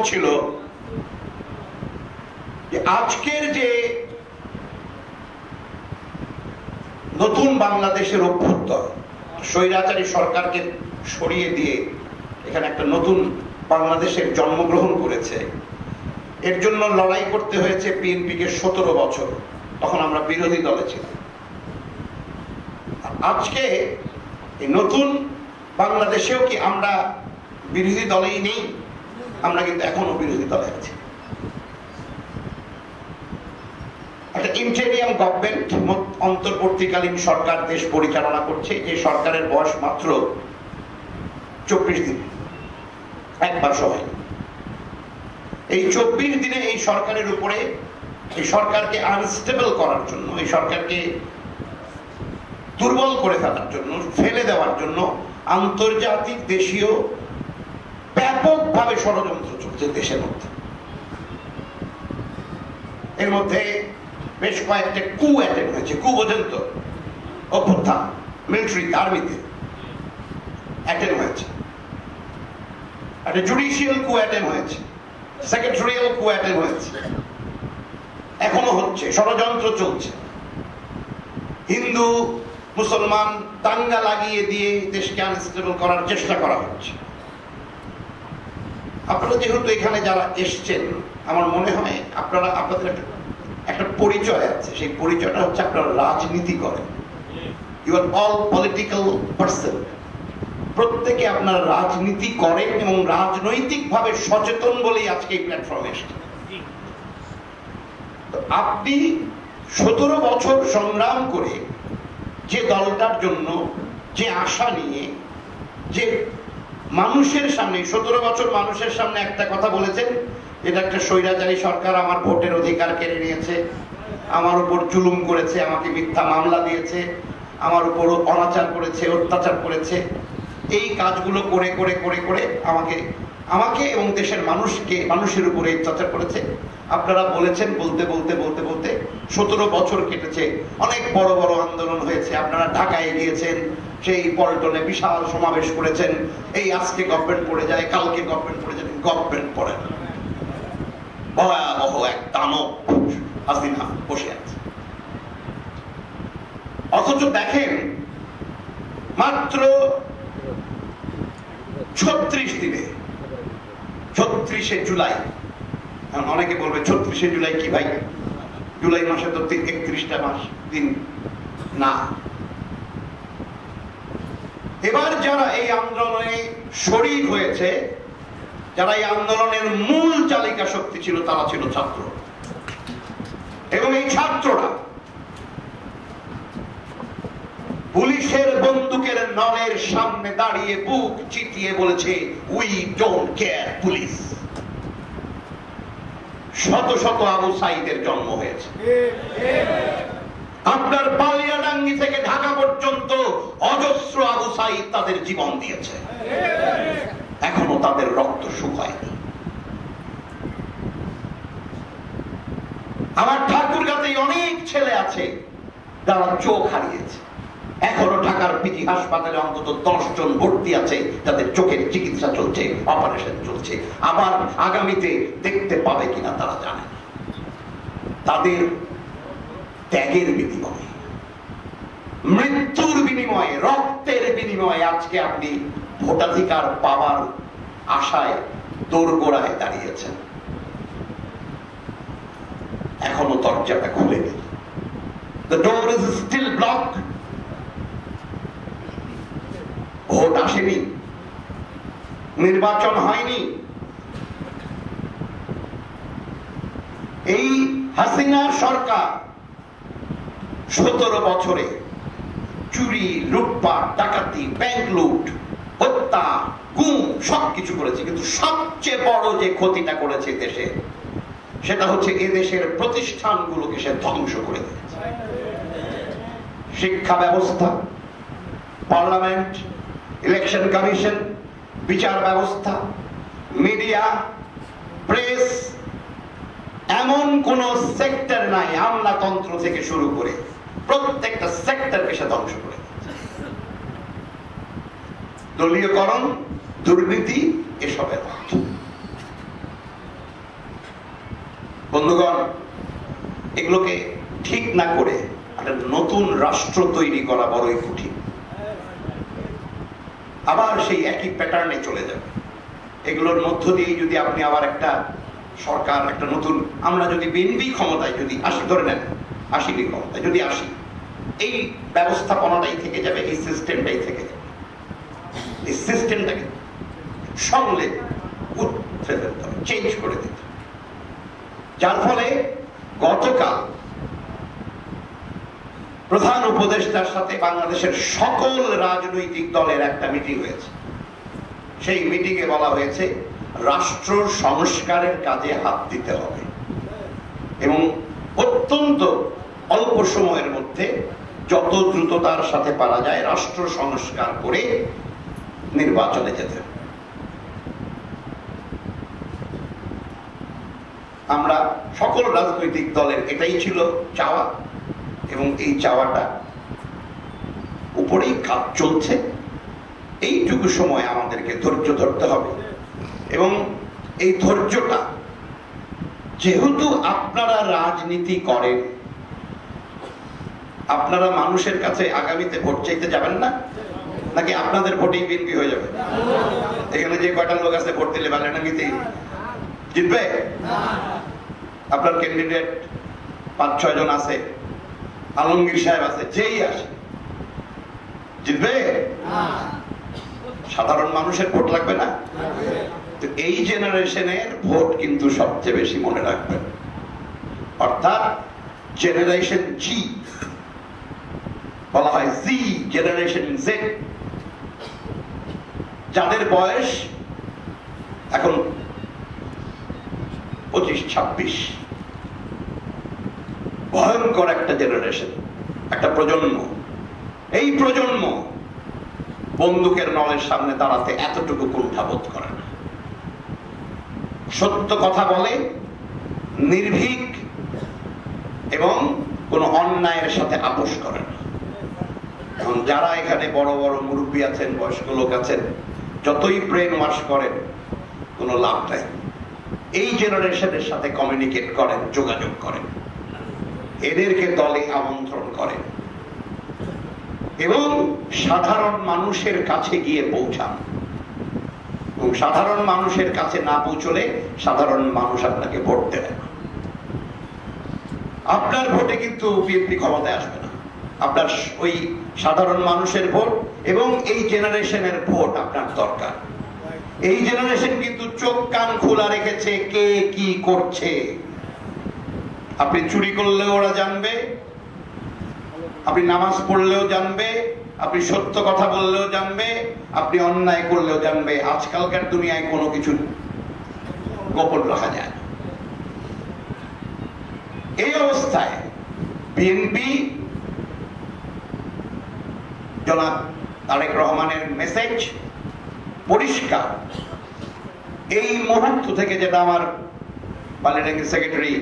হচ্ছিল যে আজকের যে নতুন বাংলাদেশের অভ্যুত্থান, স্বৈরাচারী সরকারকে সরিয়ে দিয়ে এখানে একটা নতুন বাংলাদেশের জন্মগ্রহণ করেছে, এর জন্য লড়াই করতে হয়েছে বিএনপিকে 17 বছর। তখন আমরা বিরোধী দলে ছিলাম। আজকে এই নতুন বাংলাদেশেও কি আমরা বিরোধী দলেই নেই? আমরা কিন্তু এখনো বিরোধী দলে আছি। একটা ইন্টেরিয়াম গভর্নমেন্ট, অন্তর্বর্তীকালীন সরকার দেশ পরিচালনা করছে। যে সরকারের বয়স মাত্র 24 দিন, একবার সময়। এই 24 দিনে এই সরকারের উপরে, এই সরকারকে আনস্টেবল করার জন্য, এই সরকারকে দুর্বল করে ফেলার জন্য, ফেলে দেওয়ার জন্য আন্তর্জাতিক দেশীয় ব্যাপকভাবে ষড়যন্ত্র চলছে দেশের মধ্যে। এর মধ্যে বেশ কয়েকটা কু অ্যাটেম্প হয়েছে। কু বোঝেন তো? অভ্যুত্থান, মিলিটারি, আর্মিতে অ্যাটেম্প হয়েছে। একটা জুডিশিয়াল কু অ্যাটেম্প হয়েছে, সেক্রেটারিয়াল কু অ্যাটেম্প হয়েছে, এখনো হচ্ছে। ষড়যন্ত্র চলছে। হিন্দু মুসলমান দাঙ্গা লাগিয়ে দিয়ে দেশকে আনস্টেবল করার চেষ্টা করা হচ্ছে। আপনারা যেহেতু এখানে যারা এসছেন, আমার মনে হয় আপনাদের একটা পরিচয় আছে। সেই পরিচয়টা হচ্ছে আপনারা রাজনীতি করেন। You are all political person. প্রত্যেকে আপনারা রাজনীতি করেন এবং রাজনৈতিকভাবে সচেতন বলেই আজকে এই প্ল্যাটফর্মে এসেছেন। আপনি 17 বছর সংগ্রাম করে যে দলটার জন্য, যে আশা নিয়ে, যে মানুষের সামনে 17 বছর মানুষের সামনে একটা কথা বলেছেন, এটা একটা স্বৈরাচারী সরকার আমার ভোটের অধিকার কেড়ে নিয়েছে, আমার উপর জুলুম করেছে, আমাকে মিথ্যা মামলা দিয়েছে, আমার উপর অনাচার করেছে, অত্যাচার করেছে। এই কাজগুলো করে করে করে করে আমাকে এবং দেশের মানুষের উপরে অত্যাচার করেছে। আপনারা বলেছেন, বলতে বলতে বলতে বলতে 17 বছর কেটেছে। অনেক বড় বড় আন্দোলন হয়েছে। আপনারা ঢাকায় গিয়েছেন, সেই পল্টনে বিশাল সমাবেশ করেছেন। এই আজকে গভর্নমেন্ট পড়ে যায়, কালকে গভর্নমেন্ট পড়ে যায়, গভর্নমেন্ট পড়ে না। ভয়াবহ এক দানব হাসিনা বসে আছে। অথচ দেখেন, মাত্র 36 দিনে, 36শে জুলাই, অনেকে বলবে 36শে জুলাই কি ভাই? জুলাই মাসে তো 31টা মাস দিন না। এবার যারা এই আন্দোলনে শরীক হয়েছে, যারা এই আন্দোলনের মূল চালিকা শক্তি ছিল, তারা ছিল ছাত্র। এবং এই ছাত্ররা পুলিশের বন্দুকের নলের সামনে দাঁড়িয়ে বুক চিতিয়ে বলেছে, উই ডোন্ট কেয়ার পুলিশ। শত শত আবু সাইদের জন্ম হয়েছে। আপনার বালিয়াডাঙ্গি থেকে ঢাকা পর্যন্ত অজস্র আবু সাইদ তাদের জীবন দিয়েছে। এখনো তাদের রক্ত শুকায়নি। আমার ঠাকুরগাঁতে অনেক ছেলে আছে যারা চোখ হারিয়েছে। এখনো ঢাকার পিজি হাসপাতালে অন্তত 10 জন ভর্তি আছে, তাদের চোখের চিকিৎসা চলছে, অপারেশন চলছে। আবার আগামীতে দেখতে পাবে কিনা তারা জানে না। তাদের ত্যাগের বিনিময়ে, মৃত্যুর বিনিময়ে, রক্তের বিনিময়ে আজকে আপনি ভোটাধিকার পাওয়ার আশায় দোরগোড়ায় দাঁড়িয়েছেন। এখনো দরজাটা খুলেনি। The door is still blocked. Vote আসেনি, নির্বাচন হয়নি। এই হাসিনা সরকার 17 বছরে চুরি, লুটপাট, ডাকাতি, ব্যাংক লুট, হত্যা, গুম সবকিছু করেছে। কিন্তু সবচেয়ে বড় যে ক্ষতিটা করেছে দেশে, সেটা হচ্ছে এদেশের প্রতিষ্ঠানগুলোকে সে ধ্বংস করে দিয়েছে। শিক্ষা ব্যবস্থা, পার্লামেন্ট, ইলেকশন কমিশন, বিচার ব্যবস্থা, মিডিয়া, প্রেস, এমন কোন সেক্টর নাই, আমলাতন্ত্র থেকে শুরু করে প্রত্যেকটা সেক্টরকে সে ধ্বংস করে দিয়েছে। দলীয়করণ, দুর্নীতি, এসবের বন্ধুগণ, এগুলোকে ঠিক না করে একটা নতুন রাষ্ট্র তৈরি করা বড়ই কঠিন। আবার সেই একই প্যাটার্নে চলে যাবে। এগুলোর মধ্য দিয়ে যদি আপনি আবার একটা সরকার, একটা নতুন, আমরা যদি বিএনপি ক্ষমতায় যদি আসি, ধরে নেন আসিনি ক্ষমতায় যদি আসি, এই ব্যবস্থাপনাটাই থেকে যাবে, এই সিস্টেমটাই থেকে যাবে। এই সিস্টেমটাকে সঙ্গে উঠে ফেলতে হবে, চেঞ্জ করে দিতে হবে। যার ফলে গতকাল প্রধান উপদেষ্টার সাথে বাংলাদেশের সকল রাজনৈতিক দলের একটা মিটিং হয়েছে। সেই মিটিংয়ে বলা হয়েছে রাষ্ট্র সংস্কারের কাজে হাত দিতে হবে এবং অত্যন্ত অল্প সময়ের মধ্যে যত দ্রুততার সাথে পারা যায় রাষ্ট্র সংস্কার করে নির্বাচনে যেতে হবে। আমরা সকল রাজনৈতিক দলের এটাই ছিল চাওয়া এবং এই চাওয়াটা উপরেই কাজ চলছে। এইটুকু সময় আমাদেরকে ধৈর্য ধরতে হবে এবং এই ধৈর্যটা, যেহেতু আপনারা রাজনীতি করেন, আপনারা মানুষের কাছে আগামীতে ভোট চাইতে যাবেন না, নাকি আপনাদের ভোটেই বিএনপি হয়ে যাবে? এখানে যে কয়টা লোক আছে ভোট দিলে বালেনাঙ্গিতে জিতবে? আপনার ক্যান্ডিডেট 5-6 জন আছে, আলমগীর সাহেব আছে, যেই আসে জিতবে? সাধারণ মানুষের ভোট লাগবে না? তো এই জেনারেশনের ভোট কিন্তু সবচেয়ে বেশি মনে রাখবেন, অর্থাৎ জেনারেশন জি, বলা হয় জি, জেনারেশন জেড, যাদের বয়স এখন 25-26, ভয়ঙ্কর একটা জেনারেশন, একটা প্রজন্ম। এই প্রজন্ম বন্দুকের নলের সামনে দাঁড়াতে এতটুকু কুণ্ঠাবোধ করে না, সত্য কথা বলে, নির্ভীক এবং কোন অন্যায়ের সাথে আপোষ করে না। এখন যারা এখানে বড় বড় মুরব্বী আছেন, বয়স্ক লোক আছেন, যতই ব্রেন ওয়াশ করেন কোনো লাভ নাই। এই জেনারেশনের সাথে কমিউনিকেট করেন, যোগাযোগ করেন, এদেরকে দলে আমন্ত্রণ করেন এবং সাধারণ মানুষের কাছে গিয়ে পৌঁছান। এবং সাধারণ মানুষের কাছে না পৌঁছলে সাধারণ মানুষ আপনাকে ভোট দেবে না। আপনার ভোটে কিন্তু বিএনপি ক্ষমতায় আসবে না, আপনার ওই সাধারণ মানুষের ভোট এবং এই জেনারেশনের ভোট আপনার দরকার। এই জেনারেশন কিন্তু চোখ কান খোলা রেখেছে কে কি করছে। আপনি চুরি করলেও ওরা জানবে, আপনি নামাজ পড়লেও জানবে, আপনি সত্য কথা বললেও জানবে, আপনি অন্যায় করলেও জানবে। আজকালকার দুনিয়ায় কোনো কিছু গোপন রাখা যায় না। এই অবস্থায় বিএনপি জনাব তারেক রহমানের মেসেজ পরিষ্কার। এই মুহূর্ত থেকে, যেটা আমার পার্লামেন্টের সেক্রেটারি